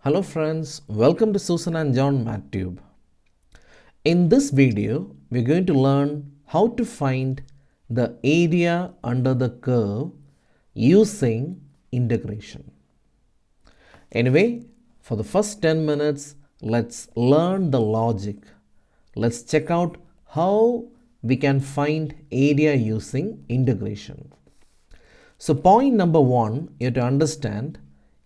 Hello friends, welcome to Susan and John MathTube. In this video, we're going to learn how to find the area under the curve using integration. Anyway, for the first 10 minutes, let's learn the logic. Let's check out how we can find area using integration. So point number one, you have to understand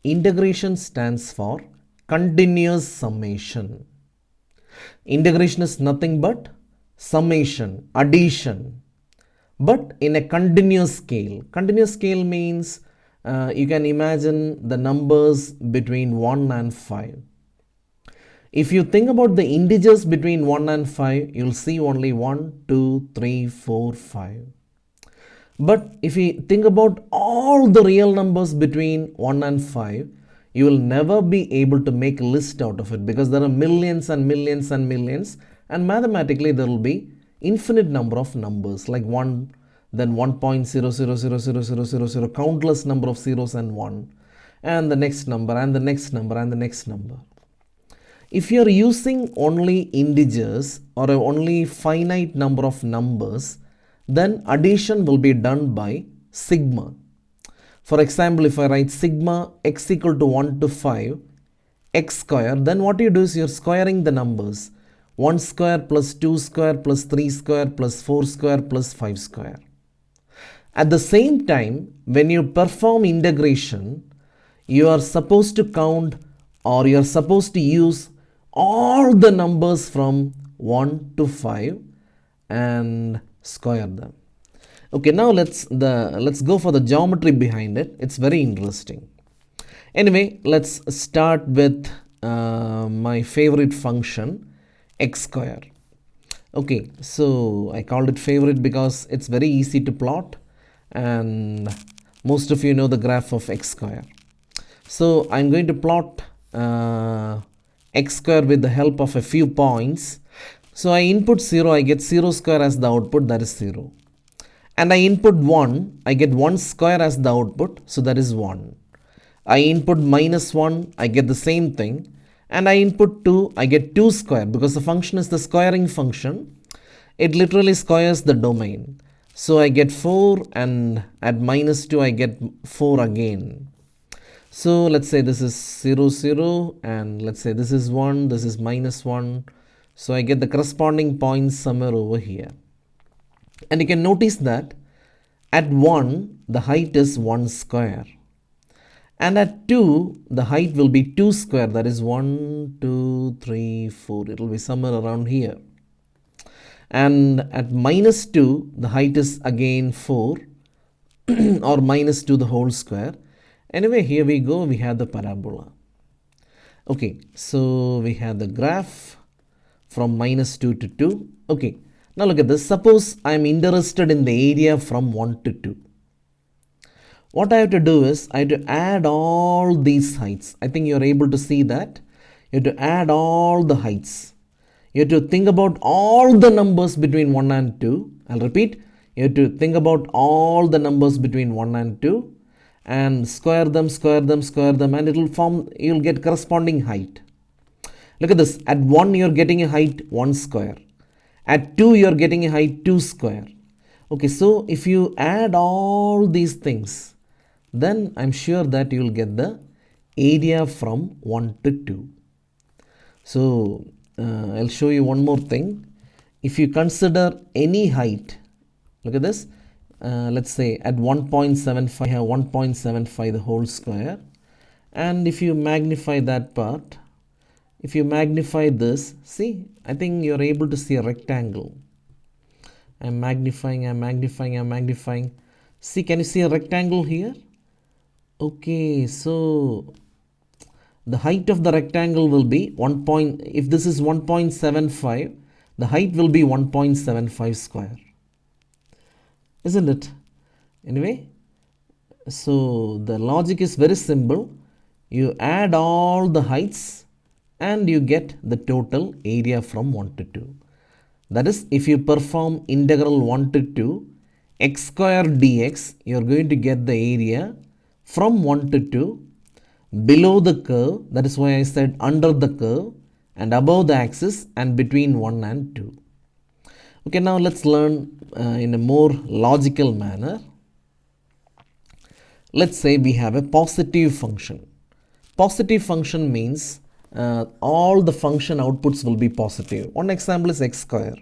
integration stands for continuous summation. Integration is nothing but summation, addition, but in a continuous scale. Continuous scale means you can imagine the numbers between 1 and 5. If you think about the integers between 1 and 5, you'll see only 1, 2, 3, 4, 5. But if you think about all the real numbers between 1 and 5, you will never be able to make a list out of it because there are millions and millions and millions, and mathematically there will be infinite number of numbers like 1, then 1.000000, countless number of zeros and 1, and the next number and the next number and the next number. If you are using only integers or only finite number of numbers, then addition will be done by sigma. For example, if I write sigma x equal to 1 to 5 x square, then what you do is you're squaring the numbers. 1 square plus 2 square plus 3 square plus 4 square plus 5 square. At the same time, when you perform integration, you are supposed to count or you are supposed to use all the numbers from 1 to 5 and square them. Okay, now let's go for the geometry behind it. It's very interesting. Anyway, let's start with my favorite function, x square. Okay, so I called it favorite because it's very easy to plot and most of you know the graph of x square. So I'm going to plot x square with the help of a few points. So I input 0, I get 0 square as the output, that is 0. And I input 1, I get 1 square as the output, so that is 1. I input minus 1, I get the same thing. And I input 2, I get 2 square because the function is the squaring function. It literally squares the domain. So I get 4 and at minus 2 I get 4 again. So let's say this is 0, 0 and let's say this is 1, this is minus 1. So I get the corresponding points somewhere over here. And you can notice that at 1, the height is 1 square. And at 2, the height will be 2 square. That is 1, 2, 3, 4. It will be somewhere around here. And at minus 2, the height is again 4 or minus 2 the whole square. Anyway, here we go. We have the parabola. Okay, so we have the graph from minus 2 to 2. Okay, now look at this. Suppose I am interested in the area from 1 to 2. What I have to do is I have to add all these heights. I think you are able to see that. You have to add all the heights. You have to think about all the numbers between 1 and 2. I'll repeat. You have to think about all the numbers between 1 and 2 and square them, and it will form, you'll get corresponding height. Look at this. At 1, you're getting a height 1 square. At 2, you're getting a height 2 square. Okay, so if you add all these things, then I'm sure that you'll get the area from 1 to 2. So I'll show you one more thing. If you consider any height, look at this. Let's say at 1.75, I have 1.75 the whole square. And if you magnify that part, if you magnify this, see, I think you're able to see a rectangle. I'm magnifying. See, can you see a rectangle here? Okay, so the height of the rectangle will be if this is 1.75, the height will be 1.75 square. Isn't it? Anyway, so the logic is very simple. You add all the heights and you get the total area from 1 to 2. That is, if you perform integral 1 to 2 x square dx, you are going to get the area from 1 to 2 below the curve, that is why I said under the curve, and above the axis and between 1 and 2. Okay, now let's learn in a more logical manner. Let's say we have a positive function. Positive function means all the function outputs will be positive. One example is x square.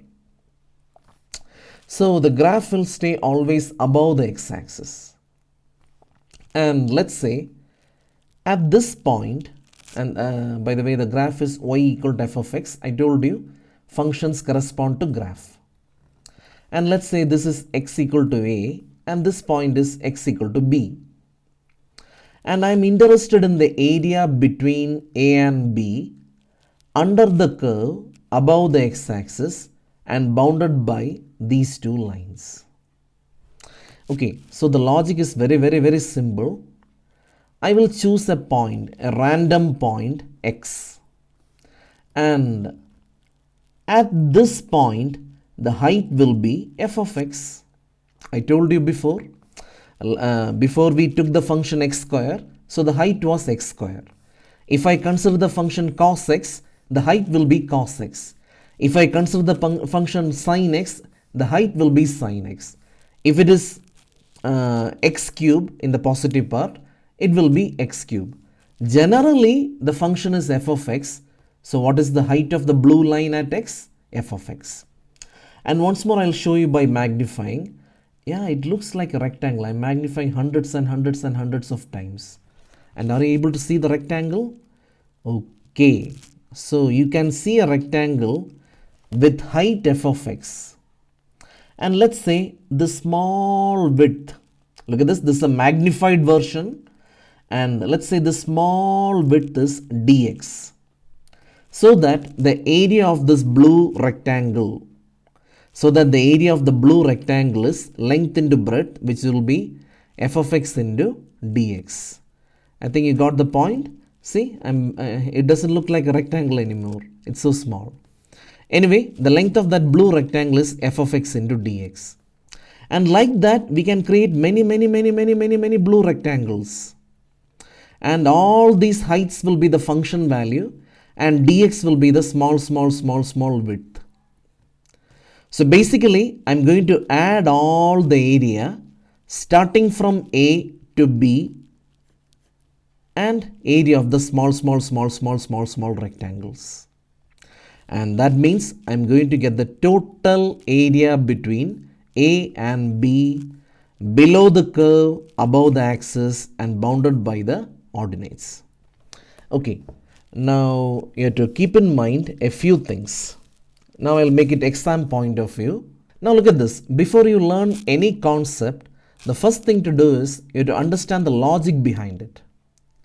So the graph will stay always above the x-axis. And let's say at this point, and by the way, the graph is y equal to f of x. I told you functions correspond to graph. And let's say this is x equal to a and this point is x equal to b. And I'm interested in the area between a and b under the curve above the x-axis and bounded by these two lines. Okay, so the logic is very simple. I will choose a point, a random point x, and at this point the height will be f of x. I told you before we took the function x square, so the height was x square. If I consider the function cos x, the height will be cos x. If I consider the function sin x, the height will be sin x. If it is x cube in the positive part, it will be x cube. Generally, the function is f of x. So what is the height of the blue line at x? F of x. And once more I'll show you by magnifying. Yeah, it looks like a rectangle. I'm magnifying hundreds and hundreds and hundreds of times. And are you able to see the rectangle? Okay. So you can see a rectangle with height f of x. And let's say the small width. Look at this. This is a magnified version. And let's say the small width is dx. So that the area of this blue rectangle, is length into breadth, which will be f of x into dx. I think you got the point. See, it doesn't look like a rectangle anymore. It's so small. Anyway, the length of that blue rectangle is f of x into dx. And like that, we can create many blue rectangles. And all these heights will be the function value and dx will be the small width. So basically, I'm going to add all the area starting from A to B and area of the small rectangles. And that means I'm going to get the total area between A and B below the curve, above the axis and bounded by the ordinates. Okay, now you have to keep in mind a few things. Now I'll make it exam point of view. Now look at this. Before you learn any concept, the first thing to do is you have to understand the logic behind it.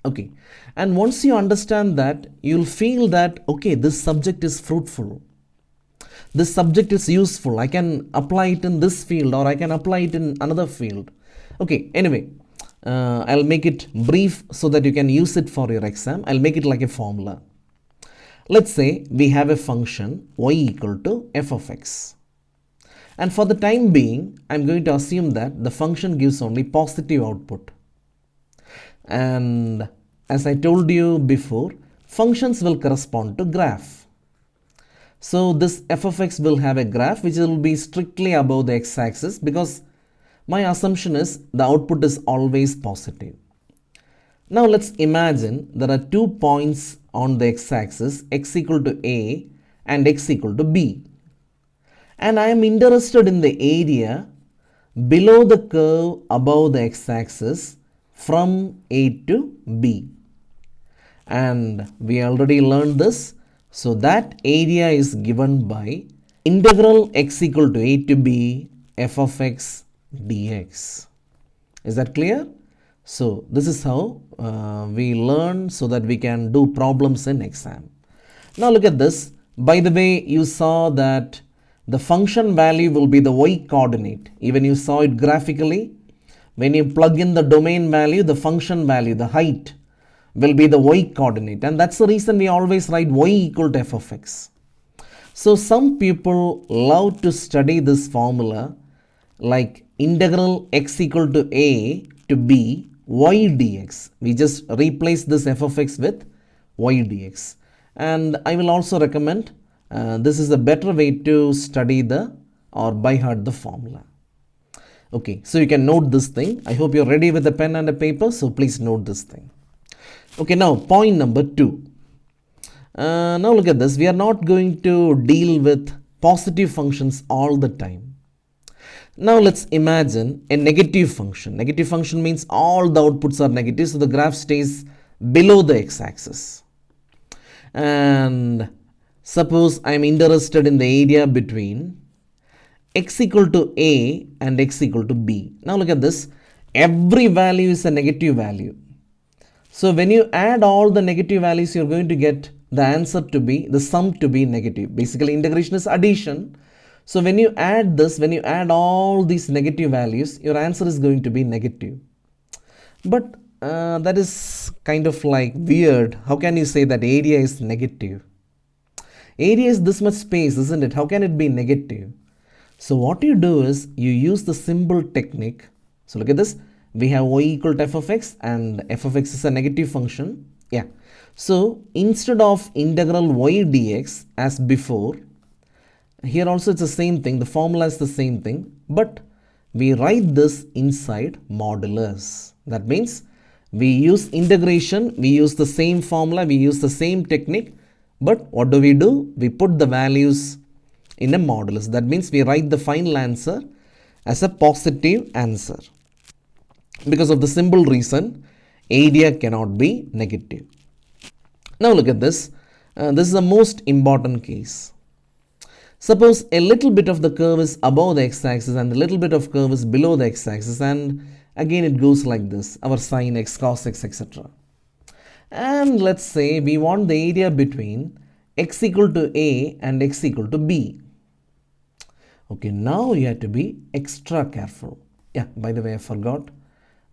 Okay, and once you understand that, you'll feel that, okay, this subject is fruitful. This subject is useful. I can apply it in this field or I can apply it in another field. Okay, anyway, I'll make it brief so that you can use it for your exam. I'll make it like a formula. Let's say we have a function y equal to f of x. And for the time being, I'm going to assume that the function gives only positive output. And as I told you before, functions will correspond to graph. So this f of x will have a graph which will be strictly above the x-axis because my assumption is the output is always positive. Now let's imagine there are 2 points on the x-axis, x equal to a and x equal to b. And I am interested in the area below the curve above the x-axis from a to b. And we already learned this. So that area is given by integral x equal to a to b f of x dx. Is that clear? So this is how we learn so that we can do problems in exam. Now look at this. By the way, you saw that the function value will be the y coordinate. Even you saw it graphically. When you plug in the domain value, the function value, the height will be the y coordinate. And that's the reason we always write y equal to f of x. So some people love to study this formula like integral x equal to a to b y dx. We just replace this f of x with y dx. And I will also recommend this is a better way to study or by heart the formula. Okay, so you can note this thing. I hope you're ready with a pen and a paper, so please note this thing. Okay, now point number 2. Now look at this. We are not going to deal with positive functions all the time. Now let's imagine a negative function. Negative function means all the outputs are negative, so the graph stays below the x-axis. And suppose I am interested in the area between x equal to a and x equal to b. Now look at this. Every value is a negative value. So when you add all the negative values, you're going to get the answer to be, the sum to be negative. Basically, integration is addition. So when you add this, when you add all these negative values, your answer is going to be negative. But that is kind of like weird. How can you say that area is negative? Area is this much space, isn't it? How can it be negative? So what you do is you use the symbol technique. So look at this. We have y equal to f of x, and f of x is a negative function. Yeah. So instead of integral y dx as before, here also it's the same thing. The formula is the same thing, but we write this inside modulus. That means we use integration, we use the same formula, we use the same technique, but what do? We put the values in a modulus. That means we write the final answer as a positive answer. Because of the simple reason, area cannot be negative. Now look at this. This is the most important case. Suppose a little bit of the curve is above the x-axis and a little bit of curve is below the x-axis, and again it goes like this, our sin x, cos x, etc. And let's say we want the area between x equal to a and x equal to b. Okay, now you have to be extra careful. Yeah, by the way, I forgot.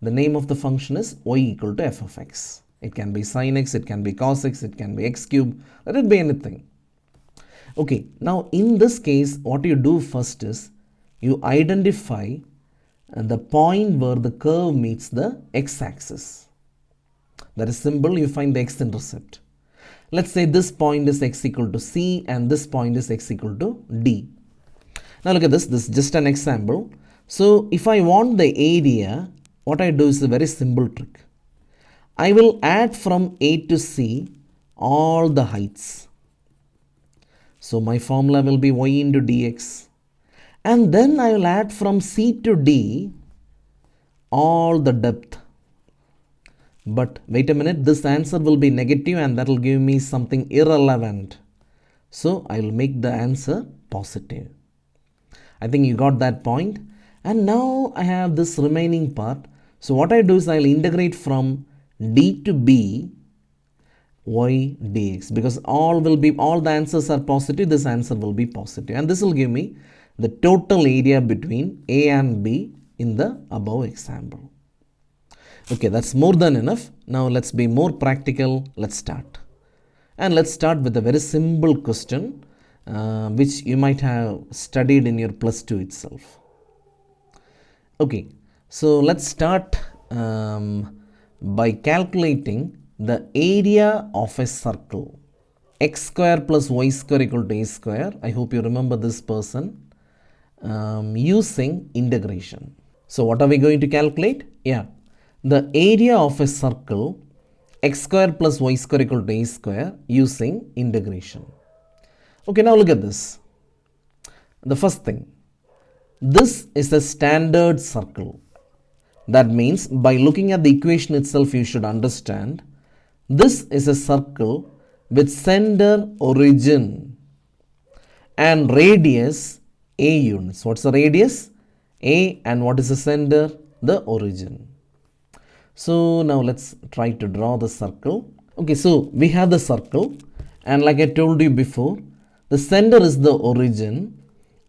The name of the function is y equal to f of x. It can be sin x, it can be cos x, it can be x cube, let it be anything. Okay, now in this case, what you do first is you identify the point where the curve meets the x-axis. That is simple, you find the x-intercept. Let's say this point is x equal to c and this point is x equal to d. Now look at this, this is just an example. So if I want the area, what I do is a very simple trick. I will add from a to c all the heights. So my formula will be y into dx. And then I will add from c to d all the depth. But wait a minute, this answer will be negative and that will give me something irrelevant. So I will make the answer positive. I think you got that point. And now I have this remaining part. So what I do is I will integrate from d to b y dx, because all the answers are positive, this answer will be positive, and this will give me the total area between a and b in the above example. Okay, that's more than enough. Now let's be more practical. Let's start. And let's start with a very simple question which you might have studied in your plus 2 itself. Okay, so let's start by calculating the area of a circle. X square plus y square equal to a square. I hope you remember this person. Using integration. So what are we going to calculate? Yeah, the area of a circle x square plus y square equal to a square using integration. Okay, now look at this. The first thing, this is a standard circle. That means by looking at the equation itself, you should understand this is a circle with center, origin, and radius a units. What's the radius? A, and what is the center? The origin. So now let's try to draw the circle. Okay, so we have the circle, and like I told you before, the center is the origin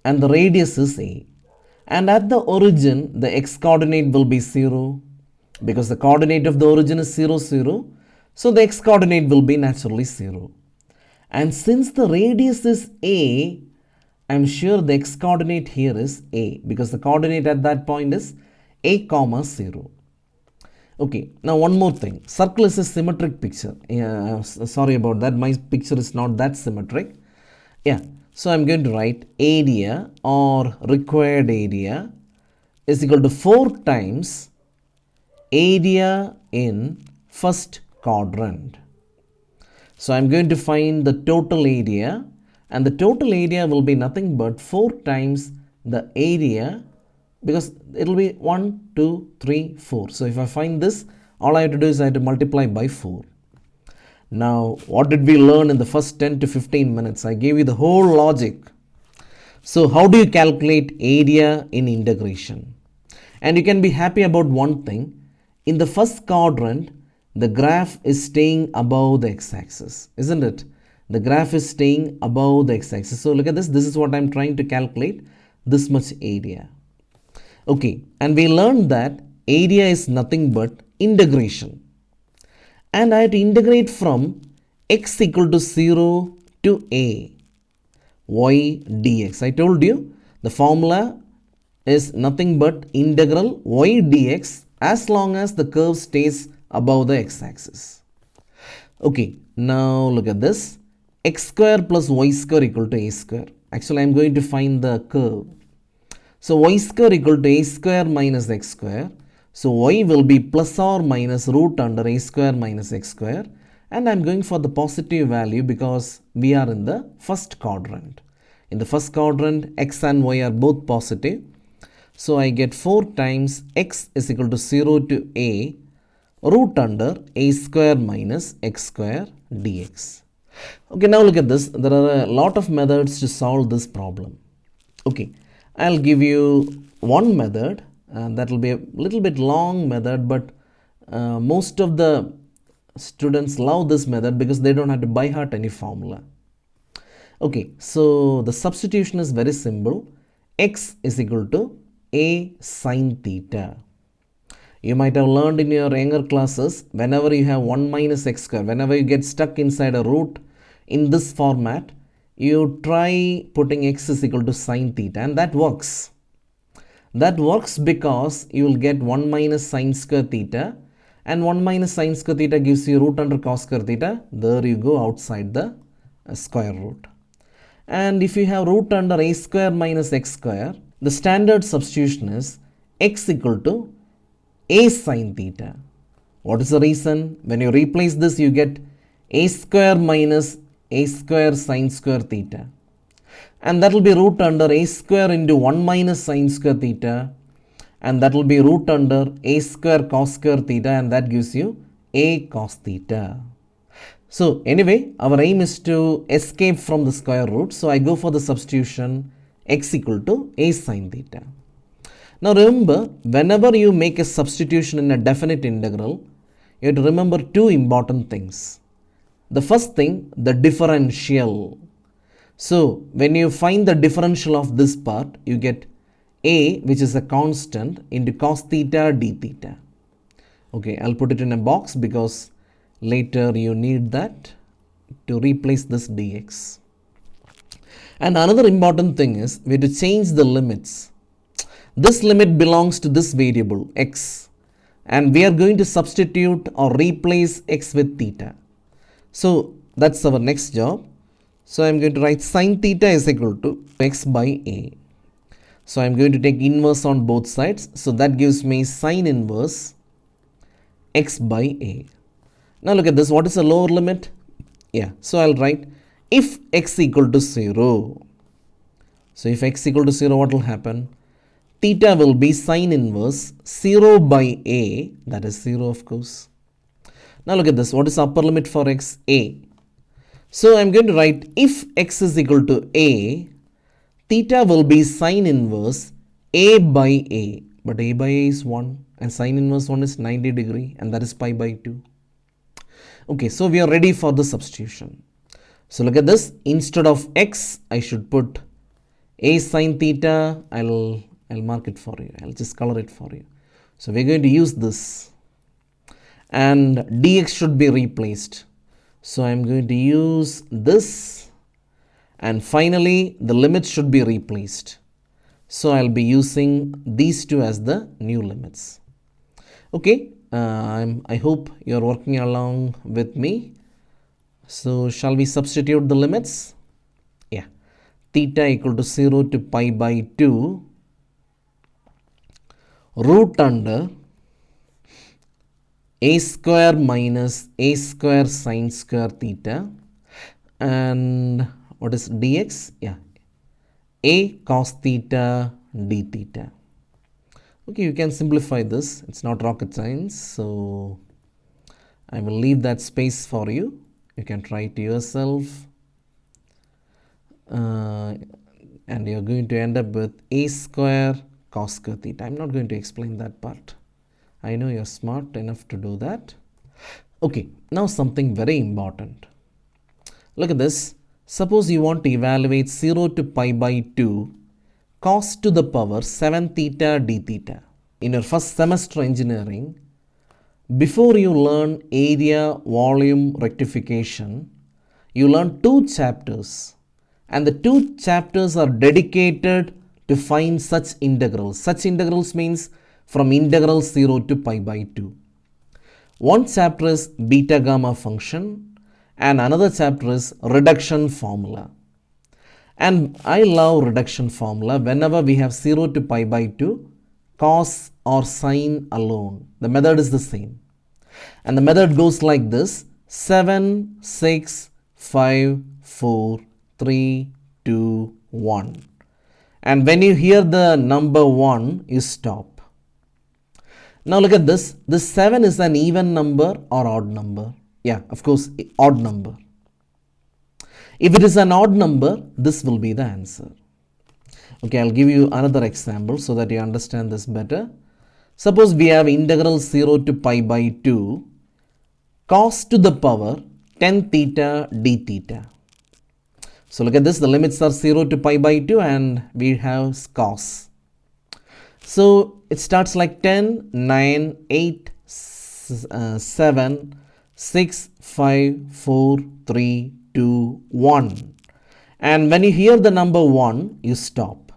and the radius is a. And at the origin, the x coordinate will be 0, because the coordinate of the origin is 0, 0. So the x coordinate will be naturally 0. And since the radius is a, I'm sure the x coordinate here is a, because the coordinate at that point is a comma 0. Okay, now one more thing. Circle is a symmetric picture. Sorry about that. My picture is not that symmetric. Yeah, so I'm going to write area or required area is equal to 4 times area in first quadrant. So I'm going to find the total area, and the total area will be nothing but 4 times the area, because it will be 1, 2, 3, 4. So if I find this, all I have to do is I have to multiply by 4. Now, what did we learn in the first 10 to 15 minutes? I gave you the whole logic. So how do you calculate area in integration? And you can be happy about one thing. In the first quadrant, the graph is staying above the x-axis, isn't it? The graph is staying above the x-axis. So look at this. This is what I'm trying to calculate, this much area. Okay, and we learned that area is nothing but integration. And I have to integrate from x equal to 0 to a y dx. I told you the formula is nothing but integral y dx as long as the curve stays above the x-axis. Okay, now look at this. X square plus y square equal to a square. Actually, I am going to find the curve. So y square equal to a square minus x square. So y will be plus or minus root under a square minus x square. And I am going for the positive value because we are in the first quadrant. In the first quadrant, x and y are both positive. So I get 4 times x is equal to 0 to a root under a square minus x square dx. Okay, now look at this. There are a lot of methods to solve this problem. Okay, I'll give you one method, and that will be a little bit long method, but most of the students love this method because they don't have to by heart any formula. Okay, so the substitution is very simple. X is equal to a sine theta. You might have learned in your younger classes, whenever you have 1 minus x square, whenever you get stuck inside a root in this format, you try putting x is equal to sine theta, and that works. That works because you will get 1 minus sine square theta, and 1 minus sine square theta gives you root under cos square theta. There you go outside the square root. And if you have root under a square minus x square, the standard substitution is x equal to a sine theta. What is the reason? When you replace this, you get a square minus a square sine square theta. And that will be root under a square into 1 minus sine square theta. And that will be root under a square cos square theta, and that gives you a cos theta. So anyway, our aim is to escape from the square root. So I go for the substitution x equal to a sine theta. Now remember, whenever you make a substitution in a definite integral, you have to remember two important things. The first thing, the differential. So when you find the differential of this part, you get a, which is a constant, into cos theta d theta. Okay, I'll put it in a box because later you need that to replace this dx. And another important thing is we have to change the limits. This limit belongs to this variable x, and we are going to substitute or replace x with theta. So that's our next job. So I'm going to write sine theta is equal to x by a. So I'm going to take inverse on both sides. So that gives me sine inverse x by a. Now look at this. What is the lower limit? Yeah. So I'll write if x equal to 0. So if x equal to 0, what will happen? Theta will be sine inverse 0 by a. That is 0, of course. Now look at this. What is upper limit for x? A. So I'm going to write if x is equal to a, theta will be sine inverse a by a. But a by a is 1 and sine inverse 1 is 90 degree, and that is pi by 2. Okay, so we are ready for the substitution. So look at this. Instead of x, I should put a sine theta. I'll mark it for you. I'll just color it for you. So we're going to use this. And dx should be replaced. So I'm going to use this. And finally, the limits should be replaced. So I'll be using these two as the new limits. Okay, I hope you're working along with me. So shall we substitute the limits? Yeah. Theta equal to 0 to pi by 2 root under a square minus a square sine square theta, and what is dx? Yeah, a cos theta d theta. Okay, you can simplify this. It's not rocket science, so I will leave that space for you. You can try it yourself. And you're going to end up with a square cos square theta. I'm not going to explain that part. I know you're smart enough to do that. Okay, now something very important. Look at this. Suppose you want to evaluate 0 to pi by 2 cos to the power 7 theta d theta. In your first semester engineering, before you learn area volume rectification, you learn 2 chapters. And the 2 chapters are dedicated to find such integrals. Such integrals means from integral 0 to pi by 2. One chapter is beta gamma function and another chapter is reduction formula. And I love reduction formula. Whenever we have 0 to pi by 2, cos or sine alone, the method is the same. And the method goes like this: 7, 6, 5, 4, 3, 2, 1. And when you hear the number 1, you stop. Now look at this. This 7 is an even number or odd number? Yeah, of course, odd number. If it is an odd number, this will be the answer. Okay, I'll give you another example so that you understand this better. Suppose we have integral 0 to pi by 2 cos to the power 10 theta d theta. So look at this, the limits are 0 to pi by 2 and we have cos. So it starts like 10, 9, 8, 7, 6, 5, 4, 3, 2, 1. And when you hear the number 1, you stop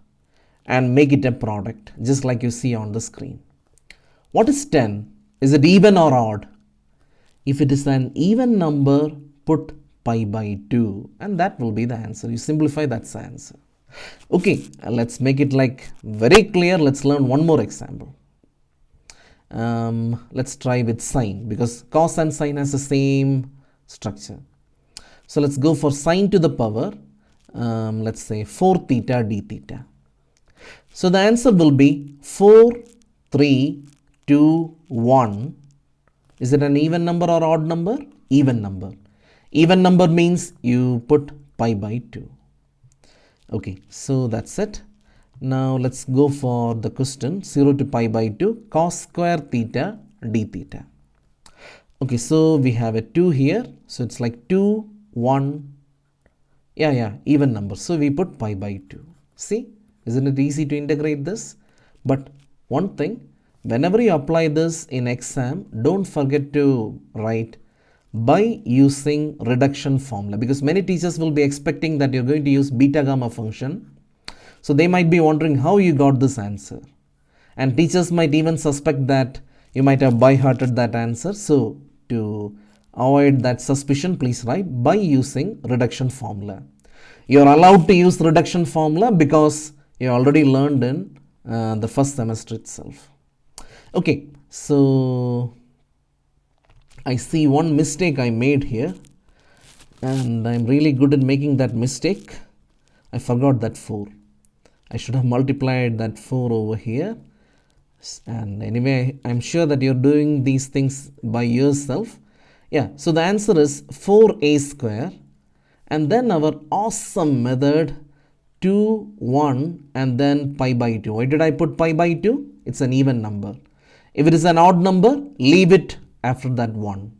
and make it a product, just like you see on the screen. What is 10? Is it even or odd? If it is an even number, put pi by 2 and that will be the answer. You simplify, that's the answer. Okay, let's make it like very clear. Let's learn one more example. Let's try with sine, because cos and sine has the same structure. So let's go for sine to the power, let's say 4 theta d theta. So the answer will be 4, 3, 2, 1. Is it an even number or odd number? Even number. Even number means you put pi by 2. Okay, so that's it. Now let's go for the question 0 to pi by 2 cos square theta d theta. Okay, so we have a 2 here. So it's like 2, 1. Yeah, even number. So we put pi by 2. See, isn't it easy to integrate this? But one thing, whenever you apply this in exam, don't forget to write by using reduction formula, because many teachers will be expecting that you're going to use beta gamma function. So they might be wondering how you got this answer. And teachers might even suspect that you might have by-hearted that answer. So to avoid that suspicion, please write by using reduction formula. You're allowed to use reduction formula because you already learned in the first semester itself. Okay, so I see one mistake I made here, and I'm really good at making that mistake. I forgot that 4. I should have multiplied that 4 over here. And anyway, I'm sure that you're doing these things by yourself. Yeah, so the answer is 4a square. And then our awesome method 2, 1 and then pi by 2. Why did I put pi by 2? It's an even number. If it is an odd number, leave it after that 1.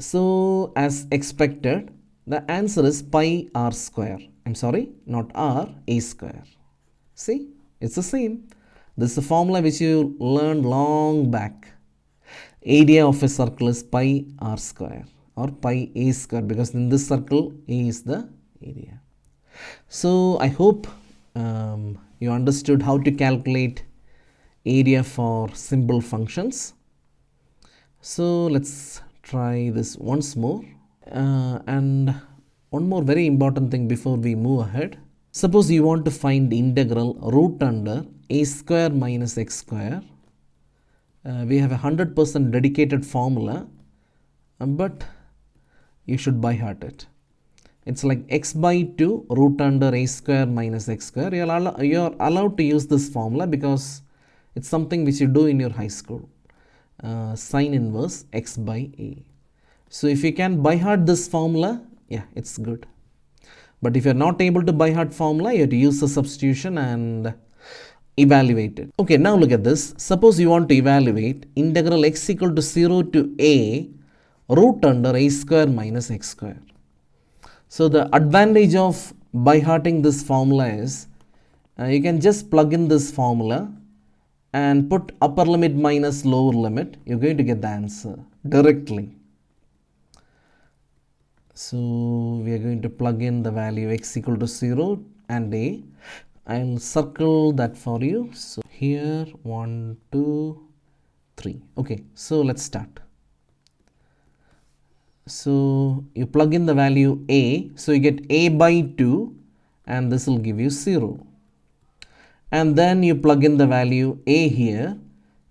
So as expected, the answer is pi r square. I'm sorry, not r, a square. See, it's the same. This is a formula which you learned long back. Area of a circle is pi r square or pi a square, because in this circle a is the area. So I hope you understood how to calculate area for simple functions. So let's try this once more. And one more very important thing before we move ahead. Suppose you want to find integral root under a square minus x square. We have a 100% dedicated formula, but you should by heart it. It's like x by 2 root under a square minus x square. You're allowed to use this formula because it's something which you do in your high school. Sine inverse x by a. So if you can by heart this formula, yeah, it's good. But if you're not able to by heart formula, you have to use the substitution and evaluate it. Okay, now look at this. Suppose you want to evaluate integral x equal to 0 to a root under a square minus x square. So the advantage of by hearting this formula is you can just plug in this formula and put upper limit minus lower limit. You're going to get the answer directly. So we are going to plug in the value x equal to 0 and a. I'll circle that for you. So here 1, 2, 3. Okay, so let's start. So you plug in the value a. So you get a by 2 and this will give you 0. And then you plug in the value a here.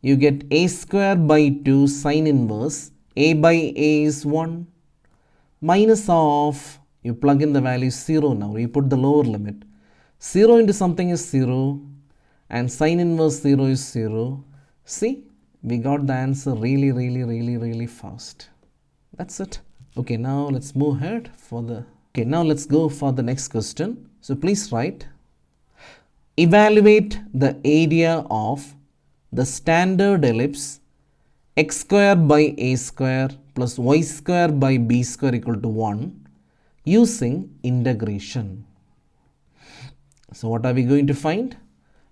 You get a square by 2 sine inverse. A by a is 1. Minus of, you plug in the value 0 now, you put the lower limit. 0 into something is 0 and sine inverse 0 is 0. See, we got the answer really fast. That's it. Okay, now let's move ahead now let's go for the next question. So please write, evaluate the area of the standard ellipse x square by a square plus y square by b square equal to 1 using integration. So what are we going to find?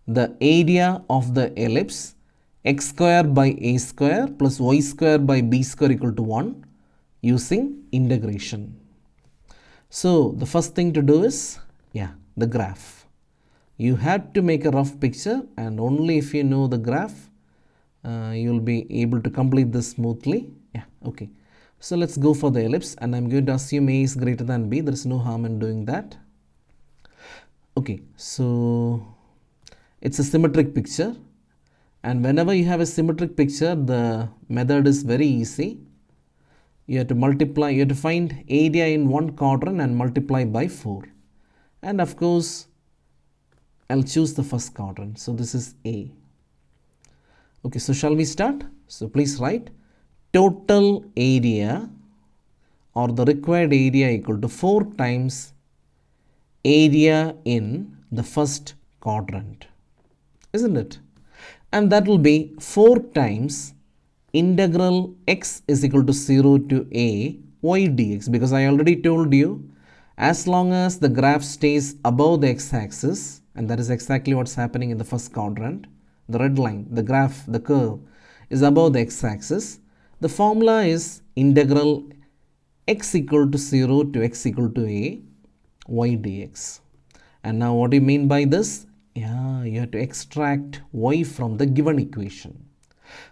The area of the ellipse x square by a square plus y square by b square equal to 1 using integration. So the first thing to do is, the graph. You have to make a rough picture, and only if you know the graph you'll be able to complete this smoothly. Okay. So let's go for the ellipse, and I'm going to assume a is greater than b. There is no harm in doing that. Okay, so it's a symmetric picture, and whenever you have a symmetric picture, the method is very easy. You have to multiply, you have to find area in one quadrant and multiply by 4. And of course, I'll choose the first quadrant. So this is A. Okay, so shall we start? So please write total area or the required area equal to 4 times area in the first quadrant, isn't it? And that will be 4 times integral x is equal to 0 to a y dx, because I already told you, as long as the graph stays above the x-axis, and that is exactly what's happening in the first quadrant, the red line, the graph, the curve is above the x-axis, the formula is integral x equal to 0 to x equal to a y dx. And now what do you mean by this? You have to extract y from the given equation.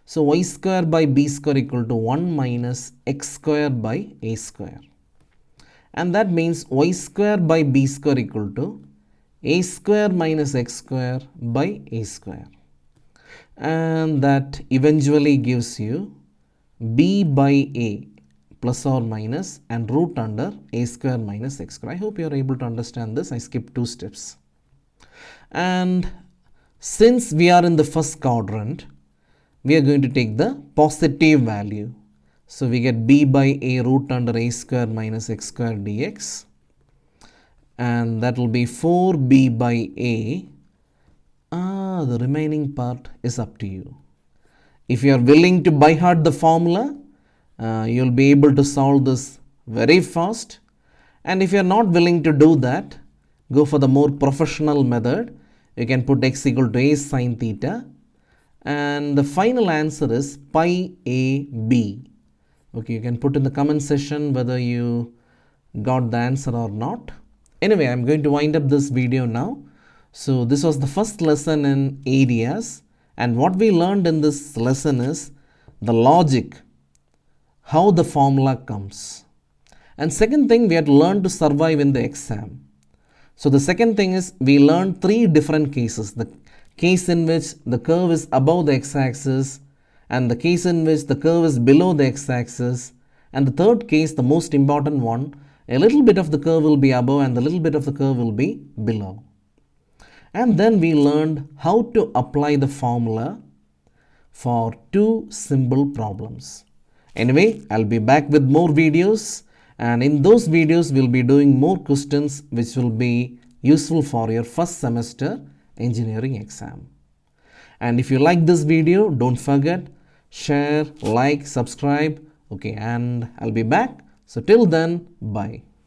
So y square by b square equal to 1 minus x square by a square. And that means y square by b square equal to a square minus x square by a square. And that eventually gives you b by a plus or minus and root under a square minus x square. I hope you are able to understand this. I skipped 2 steps. And since we are in the first quadrant, we are going to take the positive value. So we get b by a root under a square minus x square dx. And that will be 4b by a. The remaining part is up to you. If you are willing to by heart the formula, you'll be able to solve this very fast. And if you are not willing to do that, go for the more professional method. You can put x equal to a sine theta. And the final answer is pi a b. Okay, you can put in the comment section whether you got the answer or not. Anyway, I'm going to wind up this video now. So this was the first lesson in areas, and what we learned in this lesson is the logic how the formula comes. And second thing, we had to learn to survive in the exam. So the second thing is we learned 3 different cases. The case in which the curve is above the x-axis, and the case in which the curve is below the x-axis, and the third case, the most important one, a little bit of the curve will be above and a little bit of the curve will be below. And then we learned how to apply the formula for 2 simple problems. Anyway, I'll be back with more videos, and in those videos we'll be doing more questions which will be useful for your first semester engineering exam. And if you like this video, don't forget, share, like, subscribe. Okay, and I'll be back. So till then, bye.